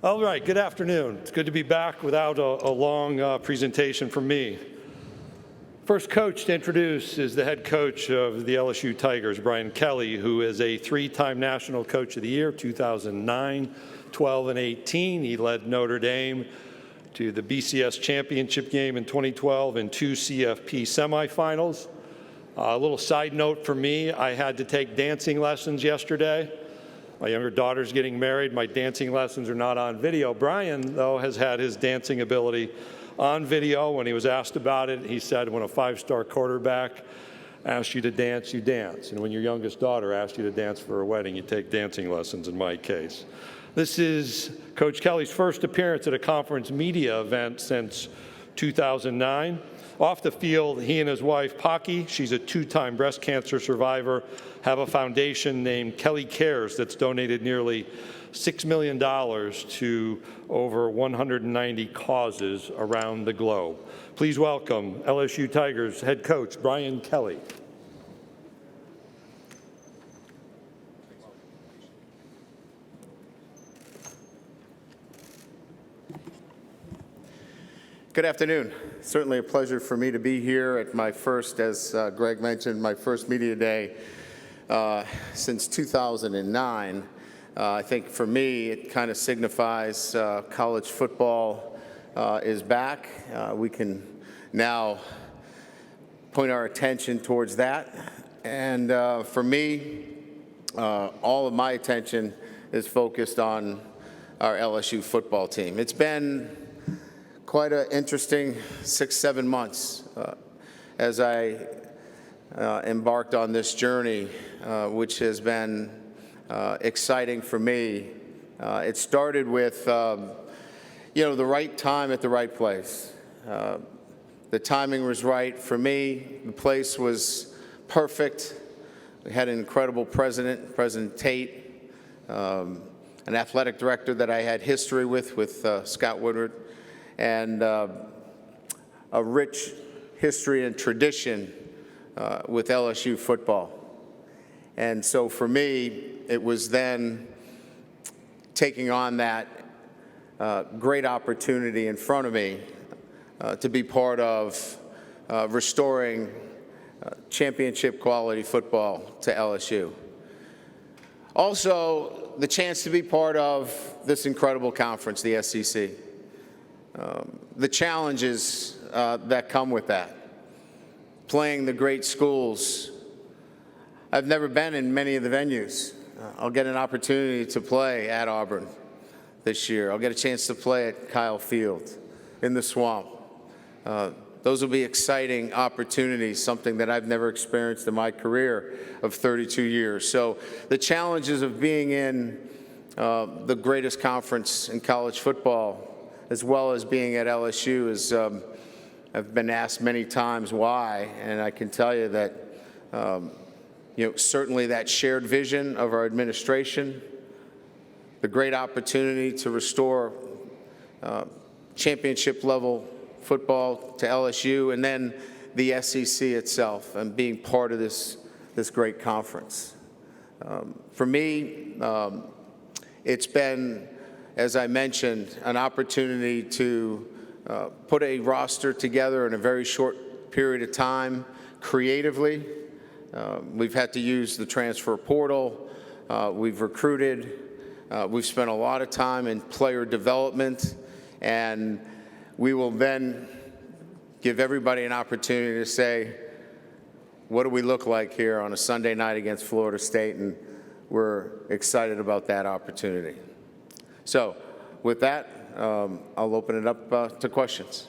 All right, good afternoon. It's good to be back without a long presentation from me. First coach to introduce is the head coach of the LSU Tigers, Brian Kelly, who is a three-time National Coach of the Year, 2009, 12, and 18. He led Notre Dame to the BCS championship game in 2012 and two CFP semifinals. A little side note for me, I had to take dancing lessons yesterday. My younger daughter's getting married. My dancing lessons are not on video. Brian, though, has had his dancing ability on video. When he was asked about it, he said, when a five-star quarterback asks you to dance, you dance. And when your youngest daughter asks you to dance for a wedding, you take dancing lessons in my case. This is Coach Kelly's first appearance at a conference media event since 2009. Off the field, he and his wife, Pocky, she's a two-time breast cancer survivor, have a foundation named Kelly Cares that's donated nearly $6 million to over 190 causes around the globe. Please welcome LSU Tigers head coach Brian Kelly. Good afternoon. Certainly a pleasure for me to be here at my first, as Greg mentioned, my first media day since 2009. I think for me it kind of signifies college football is back. We can now point our attention towards that. And for me, all of my attention is focused on our LSU football team. It's been quite an interesting 6-7 months as I embarked on this journey, which has been exciting for me. It started with, the right time at the right place. The timing was right for me. The place was perfect. We had an incredible president, President Tate, an athletic director that I had history with Scott Woodward, and a rich history and tradition with LSU football. And so for me, it was then taking on that great opportunity in front of me to be part of restoring championship quality football to LSU. Also, the chance to be part of this incredible conference, the SEC. The challenges that come with that. Playing the great schools. I've never been in many of the venues. I'll get an opportunity to play at Auburn this year. I'll get a chance to play at Kyle Field in the Swamp. Those will be exciting opportunities, something that I've never experienced in my career of 32 years. So the challenges of being in the greatest conference in college football, as well as being at LSU, is I've been asked many times why, and I can tell you that certainly that shared vision of our administration, the great opportunity to restore championship level football to LSU, and then the SEC itself, and being part of this great conference. For me, it's been, as I mentioned, an opportunity to put a roster together in a very short period of time creatively. We've had to use the transfer portal. We've recruited. We've spent a lot of time in player development, and we will then give everybody an opportunity to say, what do we look like here on a Sunday night against Florida State? And we're excited about that opportunity. So with that, I'll open it up to questions.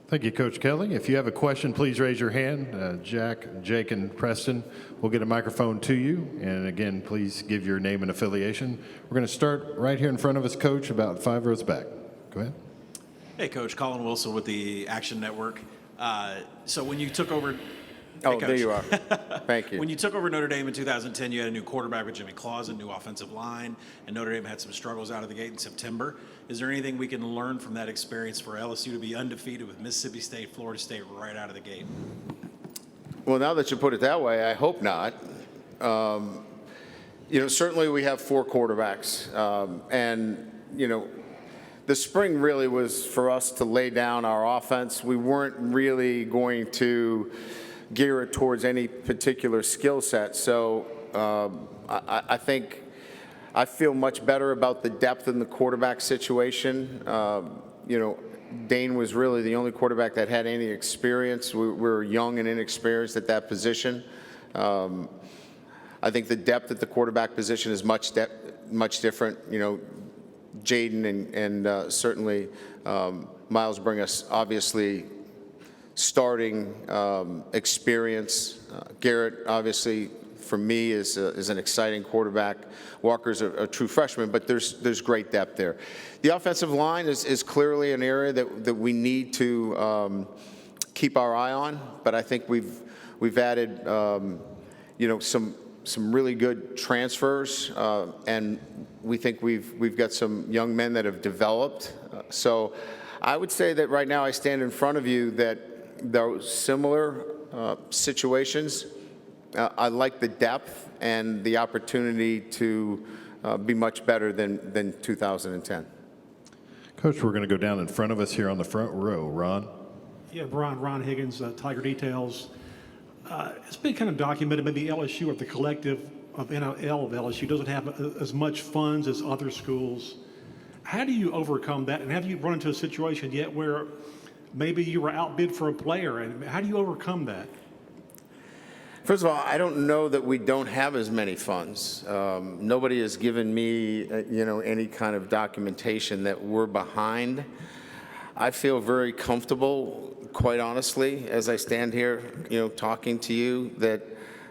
Thank you, Coach Kelly. If you have a question, please raise your hand. Jack, Jake, and Preston will get a microphone to you. And again, please give your name and affiliation. We're going to start right here in front of us, Coach, about 5 rows back. Go ahead. Hey, Coach. Colin Wilson with the Action Network. So when you took over... Oh, there you are. Thank you. When you took over Notre Dame in 2010, you had a new quarterback with Jimmy Clausen, new offensive line, and Notre Dame had some struggles out of the gate in September. Is there anything we can learn from that experience for LSU to be undefeated with Mississippi State, Florida State right out of the gate? Well, now that you put it that way, I hope not. Certainly we have 4 quarterbacks, and the spring really was for us to lay down our offense. We weren't really going to gear it towards any particular skill set. So I think I feel much better about the depth in the quarterback situation. Dane was really the only quarterback that had any experience. We were young and inexperienced at that position. I think the depth at the quarterback position is much different. Jaden and certainly Miles bring us obviously starting experience. Garrett obviously for me is an exciting quarterback. Walker's a true freshman, but there's great depth there. The offensive line is clearly an area that we need to keep our eye on, but I think we've added some really good transfers, and we think we've got some young men that have developed. So I would say that right now I stand in front of you that those similar situations, I like the depth and the opportunity to be much better than 2010. Coach, we're going to go down in front of us here on the front row. Ron? Yeah, Ron Higgins, Tiger Details. It's been kind of documented, maybe LSU or the collective of NIL of LSU doesn't have as much funds as other schools. How do you overcome that? And have you run into a situation yet where maybe you were outbid for a player? And how do you overcome that? First of all, I don't know that we don't have as many funds. Nobody has given me, any kind of documentation that we're behind. I feel very comfortable, quite honestly, as I stand here, talking to you, that,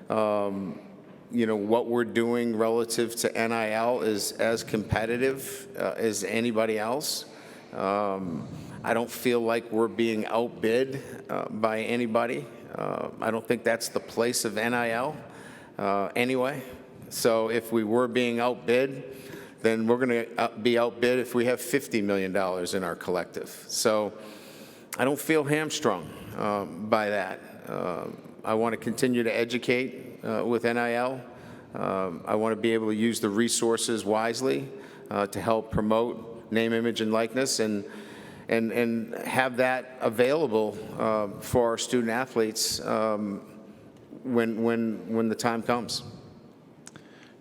what we're doing relative to NIL is as competitive as anybody else. I don't feel like we're being outbid by anybody. I don't think that's the place of NIL anyway. So if we were being outbid, then we're going to be outbid if we have $50 million in our collective. So I don't feel hamstrung by that. I want to continue to educate with NIL. I want to be able to use the resources wisely to help promote name, image, and likeness, and have that available for our student athletes when the time comes.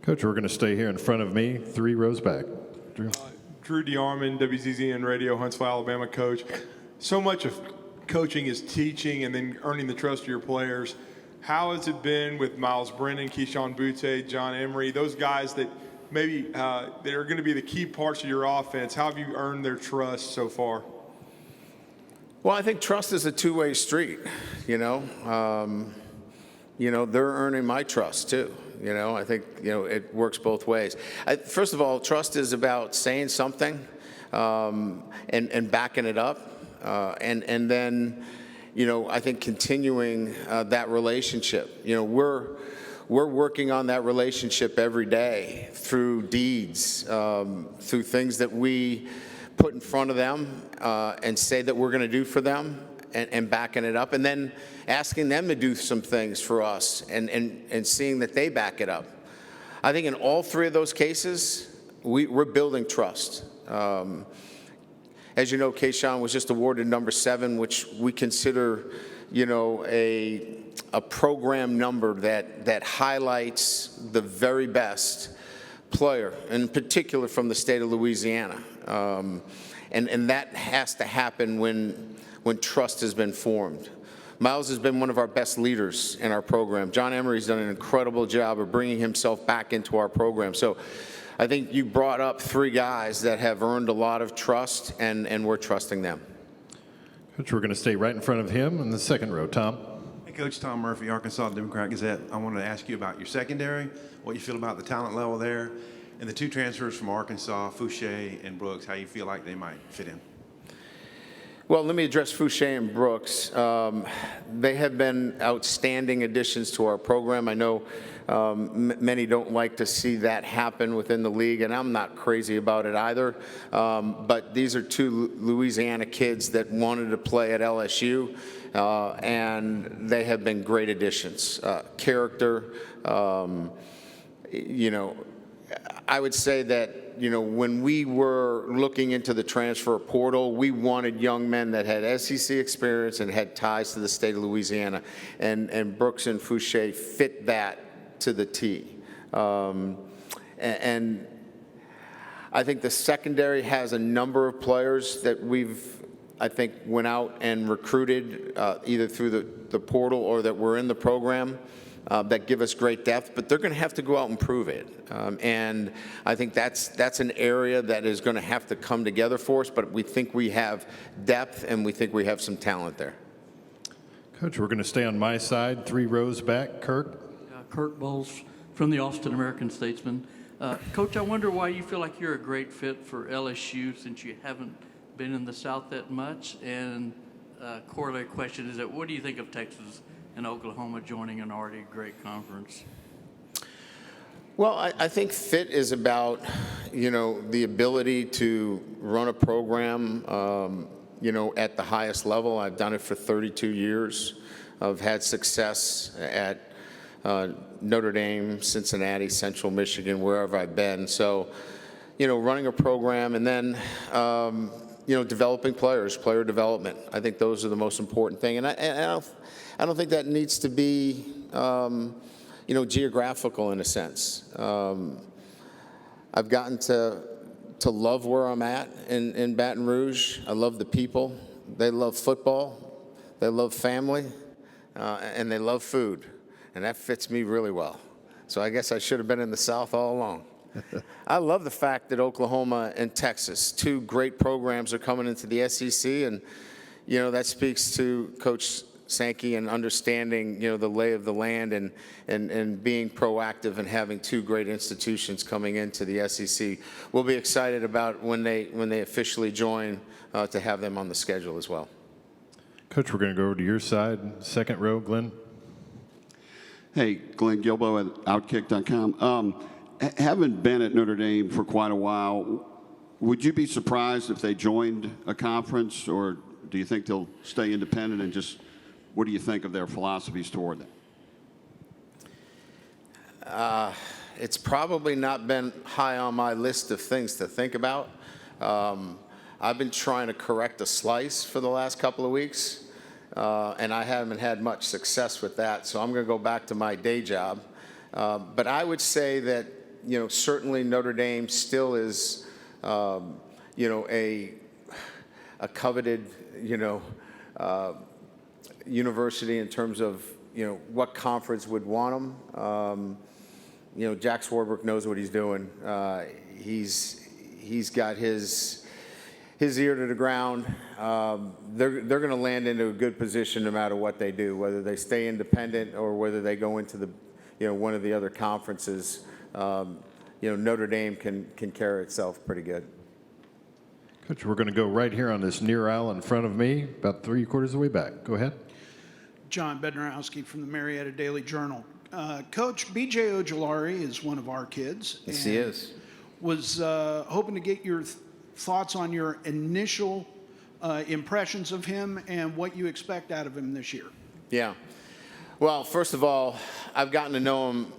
Coach, we're going to stay here in front of me, 3 rows back. Drew? Drew DeArmond, WZZN Radio, Huntsville, Alabama coach. So much of coaching is teaching and then earning the trust of your players. How has it been with Miles Brennan, Keyshawn Butte, John Emery, those guys that maybe that are going to be the key parts of your offense? How have you earned their trust so far? Well, I think trust is a two-way street, they're earning my trust too. I think, it works both ways. First of all, trust is about saying something and backing it up. And then, I think continuing that relationship. We're working on that relationship every day through deeds, through things that we put in front of them and say that we're going to do for them, and backing it up, and then asking them to do some things for us and seeing that they back it up. I think in all 3 of those cases, we're building trust. As you know, Keyshawn was just awarded number 7, which we consider, a program number that highlights the very best player, in particular from the state of Louisiana. And that has to happen when trust has been formed. Miles has been one of our best leaders in our program. John Emery's done an incredible job of bringing himself back into our program. So I think you brought up 3 guys that have earned a lot of trust, and we're trusting them. Coach, we're going to stay right in front of him in the second row. Tom? Hey, Coach, Tom Murphy, Arkansas Democrat-Gazette. I wanted to ask you about your secondary, what you feel about the talent level there, and the 2 transfers from Arkansas, Fouché and Brooks, how you feel like they might fit in. Well, let me address Fouché and Brooks. They have been outstanding additions to our program. I know many don't like to see that happen within the league, and I'm not crazy about it either. But these are 2 Louisiana kids that wanted to play at LSU, and they have been great additions. Character, I would say that, when we were looking into the transfer portal, we wanted young men that had SEC experience and had ties to the state of Louisiana, and Brooks and Fouché fit that to the T. And I think the secondary has a number of players that I think went out and recruited either through the portal or that were in the program that give us great depth, but they're going to have to go out and prove it. And I think that's an area that is going to have to come together for us, but we think we have depth and we think we have some talent there. Coach, we're going to stay on my side, 3 rows back. Kirk? Kirk Bowles from the Austin American-Statesman. Coach, I wonder why you feel like you're a great fit for LSU since you haven't been in the South that much. And corollary question is that what do you think of Texas and Oklahoma joining an already great conference? Well, I think fit is about, the ability to run a program, at the highest level. I've done it for 32 years. I've had success at Notre Dame, Cincinnati, Central Michigan, wherever I've been. So, running a program and then, developing players, player development. I think those are the most important thing. And I don't think that needs to be, geographical in a sense. I've gotten to love where I'm at in Baton Rouge. I love the people. They love football. They love family. And they love food. And that fits me really well. So I guess I should have been in the South all along. I love the fact that Oklahoma and Texas, 2 great programs, are coming into the SEC, and that speaks to Coach Sankey and understanding the lay of the land and being proactive and having 2 great institutions coming into the SEC. We'll be excited about when they officially join to have them on the schedule as well. Coach, we're going to go over to your side, 2nd row. Glenn? Hey, Glenn Gilbo at Outkick.com. Having been at Notre Dame for quite a while, would you be surprised if they joined a conference, or do you think they'll stay independent, and just what do you think of their philosophies toward that? It's probably not been high on my list of things to think about. I've been trying to correct a slice for the last couple of weeks. And I haven't had much success with that, so I'm going to go back to my day job. But I would say that, certainly Notre Dame still is, a coveted, university in terms of, what conference would want them. Jack Swarbrick knows what he's doing. He's got his ear to the ground. They're going to land into a good position no matter what they do, whether they stay independent or whether they go into the, one of the other conferences. Notre Dame can carry itself pretty good. Coach, we're going to go right here on this near aisle in front of me, about 3/4 of the way back. Go ahead. John Bednarowski from the Marietta Daily Journal. Coach, B.J. Ojolari is one of our kids. Yes, he is. Was hoping to get your thoughts on your initial impressions of him and what you expect out of him this year. Yeah. Well, first of all, I've gotten to know him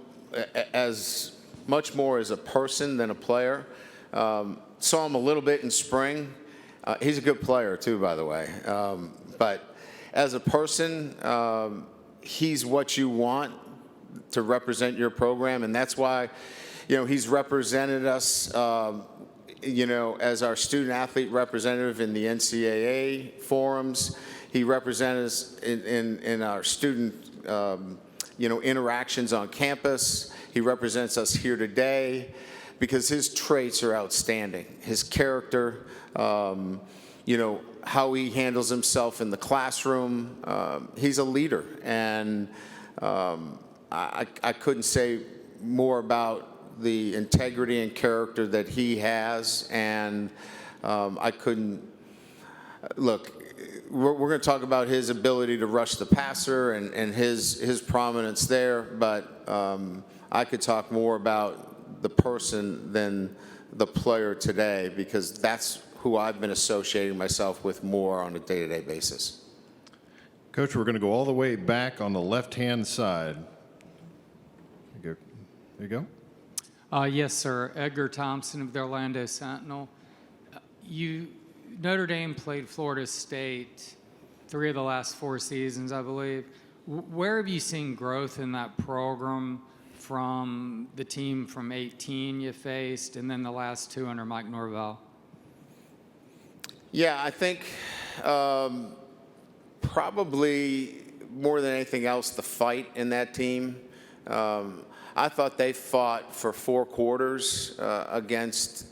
as much more as a person than a player. Saw him a little bit in spring. He's a good player, too, by the way. But as a person, he's what you want to represent your program, and that's why, he's represented us, as our student-athlete representative in the NCAA forums. He represented us in our student, interactions on campus. He represents us here today because his traits are outstanding. His character, how he handles himself in the classroom. He's a leader, and I couldn't say more about the integrity and character that he has, and I couldn't look. We're going to talk about his ability to rush the passer and his prominence there, but I could talk more about the person than the player today, because that's who I've been associating myself with more on a day-to-day basis. Coach, we're going to go all the way back on the left-hand side. There you go. Yes, sir. Edgar Thompson of the Orlando Sentinel. Notre Dame played Florida State 3 of the last 4 seasons, I believe. Where have you seen growth in that program from the team from 18 you faced and then the last 2 under Mike Norvell? Yeah, I think probably more than anything else, the fight in that team. I thought they fought for 4 quarters against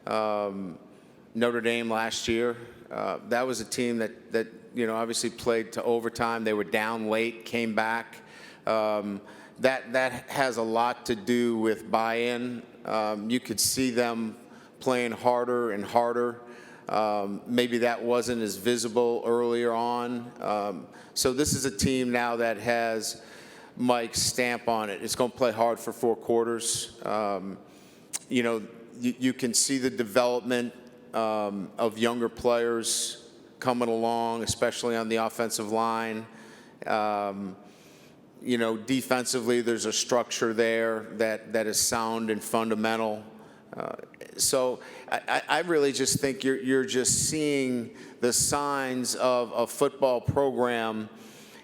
Notre Dame last year. That was a team that obviously played to overtime. They were down late, came back. That has a lot to do with buy-in. You could see them playing harder and harder. Maybe that wasn't as visible earlier on. So this is a team now that has Mike's stamp on it. It's going to play hard for 4 quarters. You can see the development of younger players coming along, especially on the offensive line. Defensively, there's a structure there that is sound and fundamental. So I really just think you're just seeing the signs of a football program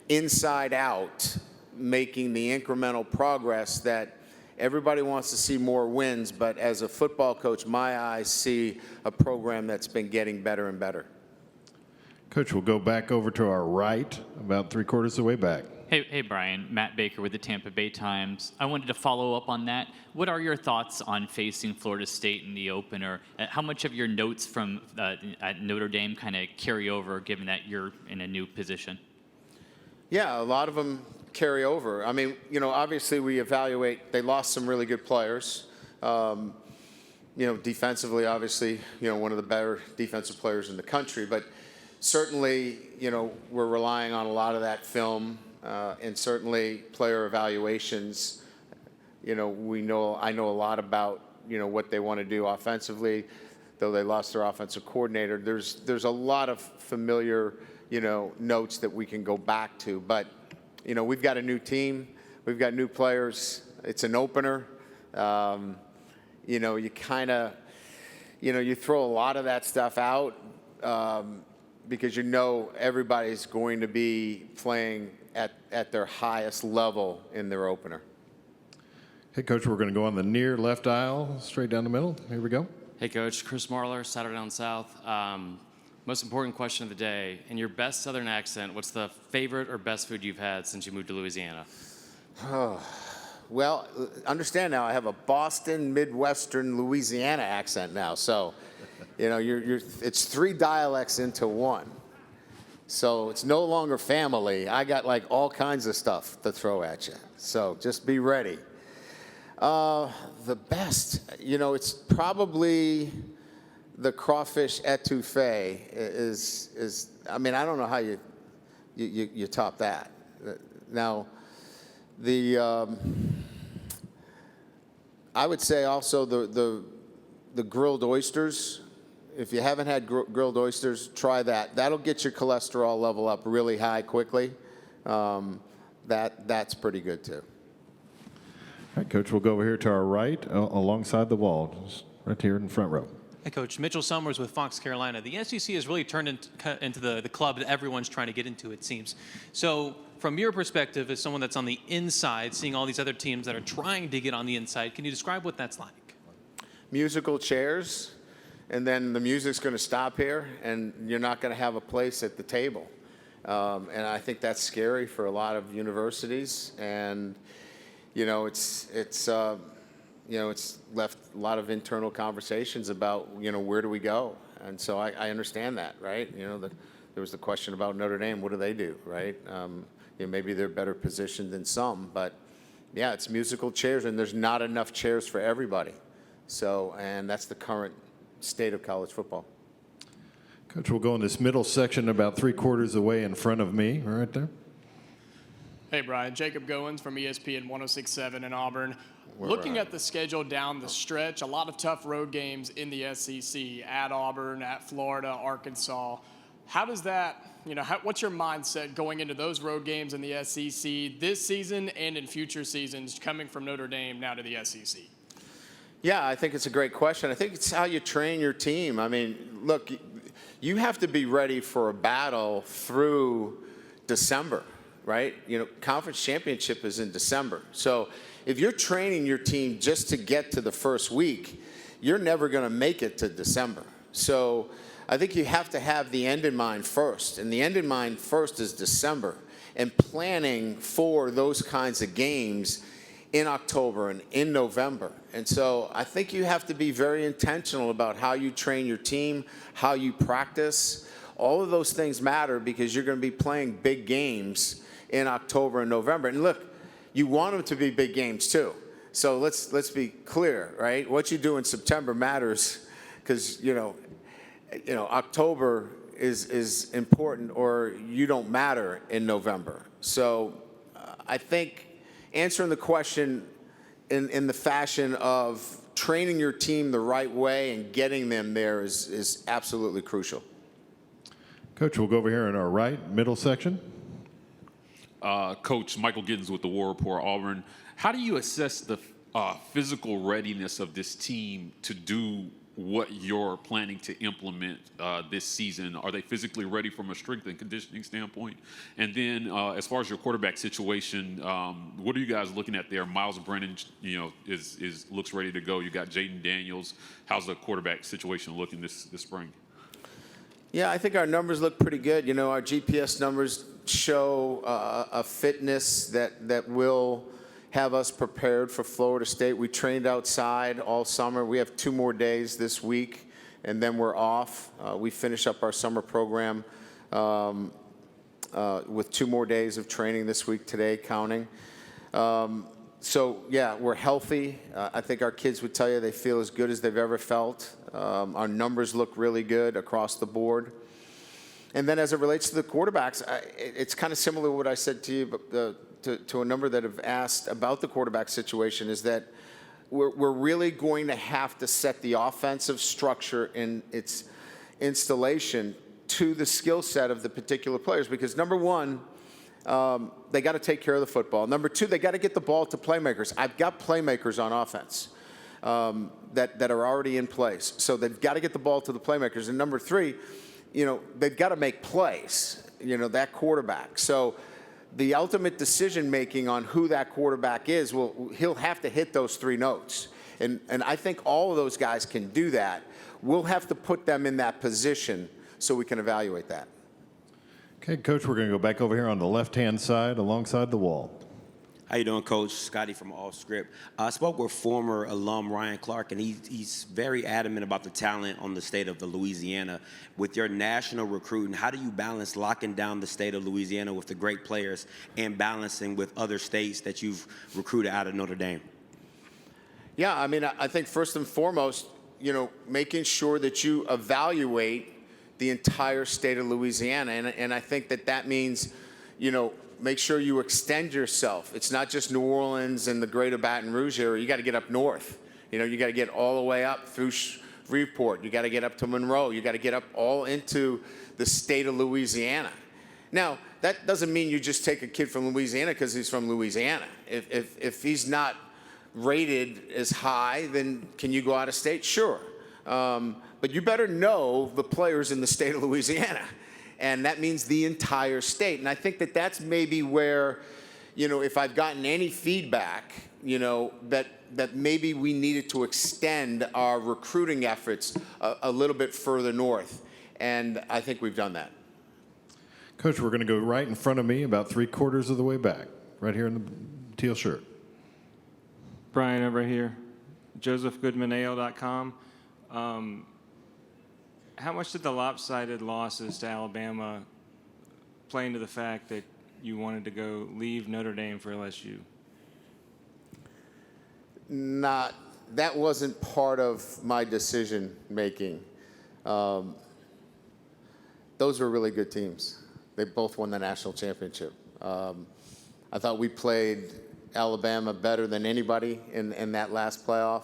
inside out, making the incremental progress that everybody wants to see more wins, but as a football coach, my eyes see a program that's been getting better and better. Coach, we'll go back over to our right, about 3/4 of the way back. Hey, Brian. Matt Baker with the Tampa Bay Times. I wanted to follow up on that. What are your thoughts on facing Florida State in the opener? How much of your notes from at Notre Dame kind of carry over, given that you're in a new position? Yeah, a lot of them carry over. I mean, obviously we evaluate. They lost some really good players. Defensively, obviously, one of the better defensive players in the country. But certainly, we're relying on a lot of that film. And certainly player evaluations, I know a lot about, what they want to do offensively, though they lost their offensive coordinator. There's a lot of familiar, notes that we can go back to. But, we've got a new team. We've got new players. It's an opener. You kind of, you throw a lot of that stuff out because everybody's going to be playing at their highest level in their opener. Hey, Coach, we're going to go on the near left aisle, straight down the middle. Here we go. Hey, Coach. Chris Marler, Saturday Down South. Most important question of the day. In your best Southern accent, what's the favorite or best food you've had since you moved to Louisiana? Well, understand now I have a Boston, Midwestern, Louisiana accent now. So, it's 3 dialects into one. So it's no longer family. I got like all kinds of stuff to throw at you. So just be ready. The best, it's probably the crawfish etouffee is. I mean, I don't know how you top that. Now, I would say also the grilled oysters. If you haven't had grilled oysters, try that. That'll get your cholesterol level up really high quickly. That's pretty good too. All right, Coach, we'll go over here to our right, alongside the wall, just right here in the front row. Hey, Coach. Mitchell Summers with Fox Carolina. The SEC has really turned into the club that everyone's trying to get into, it seems. So from your perspective, as someone that's on the inside, seeing all these other teams that are trying to get on the inside, can you describe what that's like? Musical chairs. And then the music's going to stop here, and you're not going to have a place at the table. And I think that's scary for a lot of universities. And it's left a lot of internal conversations about where do we go. And so I understand that, right? There was the question about Notre Dame. What do they do, right? Maybe they're better positioned than some, but yeah, it's musical chairs, and there's not enough chairs for everybody. So, and that's the current state of college football. Coach, we'll go in this middle section about 3/4 away in front of me, right there. Hey, Brian. Jacob Goins from ESPN 106.7 in Auburn. Looking at the schedule down the stretch, a lot of tough road games in the SEC, at Auburn, at Florida, Arkansas. How does that, what's your mindset going into those road games in the SEC this season and in future seasons coming from Notre Dame now to the SEC? Yeah, I think it's a great question. I think it's how you train your team. I mean, look, you have to be ready for a battle through December, right? You know, conference championship is in December. So if you're training your team just to get to the first week, you're never going to make it to December. So I think you have to have the end in mind first. And the end in mind first is December, and planning for those kinds of games in October and in November. And so I think you have to be very intentional about how you train your team, how you practice. All of those things matter because you're going to be playing big games in October and November. And look, you want them to be big games too. So let's be clear, right? What you do in September matters because, you know, October is important, or you don't matter in November. So I think answering the question in the fashion of training your team the right way and getting them there is absolutely crucial. Coach, we'll go over here in our right middle section. Coach Michael Giddens with the War Report, Auburn. How do you assess the physical readiness of this team to do what you're planning to implement this season? Are they physically ready from a strength and conditioning standpoint? And then as far as your quarterback situation, what are you guys looking at there? Miles Brennan, looks ready to go. You got Jaden Daniels. How's the quarterback situation looking this spring? Yeah, I think our numbers look pretty good. You know, our GPS numbers show a fitness that will have us prepared for Florida State. We trained outside all summer. We have 2 more days this week, and then we're off. We finish up our summer program with 2 more days of training this week, today counting. So, yeah, we're healthy. I think our kids would tell you they feel as good as they've ever felt. Our numbers look really good across the board. And then as it relates to the quarterbacks, it's kind of similar to what I said to you, but to a number that have asked about the quarterback situation, is that we're really going to have to set the offensive structure in its installation to the skill set of the particular players. Because number one, they got to take care of the football. Number two, they got to get the ball to playmakers. I've got playmakers on offense that are already in place. So they've got to get the ball to the playmakers. And number three, you know, they've got to make plays, you know, that quarterback. So the ultimate decision-making on who that quarterback is, well, he'll have to hit those 3 notes. And I think all of those guys can do that. We'll have to put them in that position so we can evaluate that. Okay, Coach, we're going to go back over here on the left-hand side alongside the wall. How you doing, Coach? Scotty from Off Script. I spoke with former alum Ryan Clark, and he's very adamant about the talent on the state of Louisiana. With your national recruiting, how do you balance locking down the state of Louisiana with the great players and balancing with other states that you've recruited out of Notre Dame? Yeah, I mean, I think first and foremost, you know, making sure that you evaluate the entire state of Louisiana. And I think that means, you know, make sure you extend yourself. It's not just New Orleans and the greater Baton Rouge area. You got to get up north. You know, you got to get all the way up through Shreveport. You got to get up to Monroe. You got to get up all into the state of Louisiana. Now, that doesn't mean you just take a kid from Louisiana because he's from Louisiana. If he's not rated as high, then can you go out of state? Sure. But you better know the players in the state of Louisiana. And that means the entire state. And I think that's maybe where, you know, if I've gotten any feedback, you know, that maybe we needed to extend our recruiting efforts a little bit further north. And I think we've done that. Coach, we're going to go right in front of me, about 3/4 of the way back, right here in the teal shirt. Brian over here, josephgoodmanale.com. How much did the lopsided losses to Alabama play into the fact that you wanted to go leave Notre Dame for LSU? That wasn't part of my decision making. Those were really good teams. They both won the national championship. I thought we played Alabama better than anybody in that last playoff.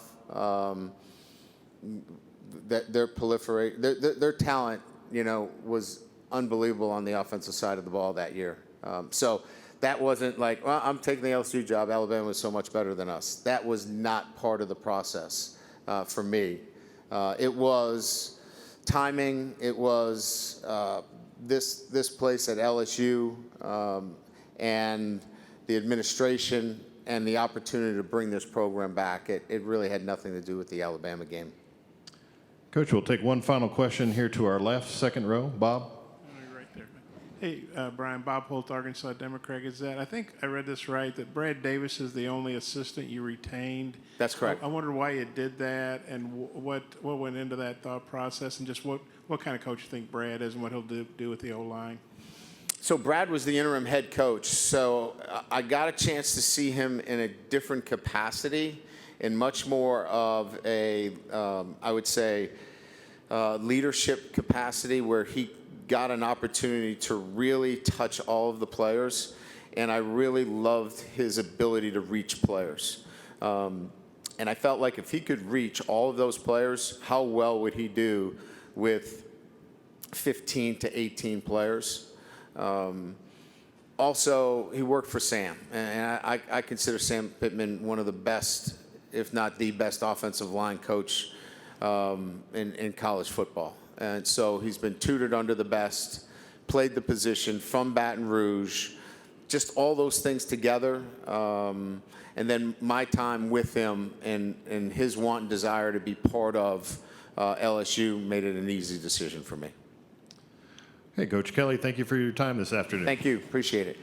Their talent, you know, was unbelievable on the offensive side of the ball that year. So that wasn't like, well, I'm taking the LSU job. Alabama was so much better than us. That was not part of the process. for me. It was timing. It was this place at LSU and the administration and the opportunity to bring this program back. It really had nothing to do with the Alabama game. Coach, we'll take one final question here to our left, second row. Bob? Right there. Hey, Brian, Bob Holt, Arkansas Democrat Gazette. I think I read this right, that Brad Davis is the only assistant you retained. That's correct. I wonder why you did that and what went into that thought process, and just what kind of coach you think Brad is and what he'll do with the O-line. So Brad was the interim head coach, so I got a chance to see him in a different capacity, in much more of a, I would say, leadership capacity, where he got an opportunity to really touch all of the players, and I really loved his ability to reach players. And I felt like if he could reach all of those players, how well would he do with 15 to 18 players? Also, he worked for Sam, and I consider Sam Pittman one of the best, if not the best, offensive line coach in college football. And so he's been tutored under the best, played the position from Baton Rouge, just all those things together. And then my time with him and his want and desire to be part of LSU made it an easy decision for me. Hey, Coach Kelly, thank you for your time this afternoon. Thank you. Appreciate it.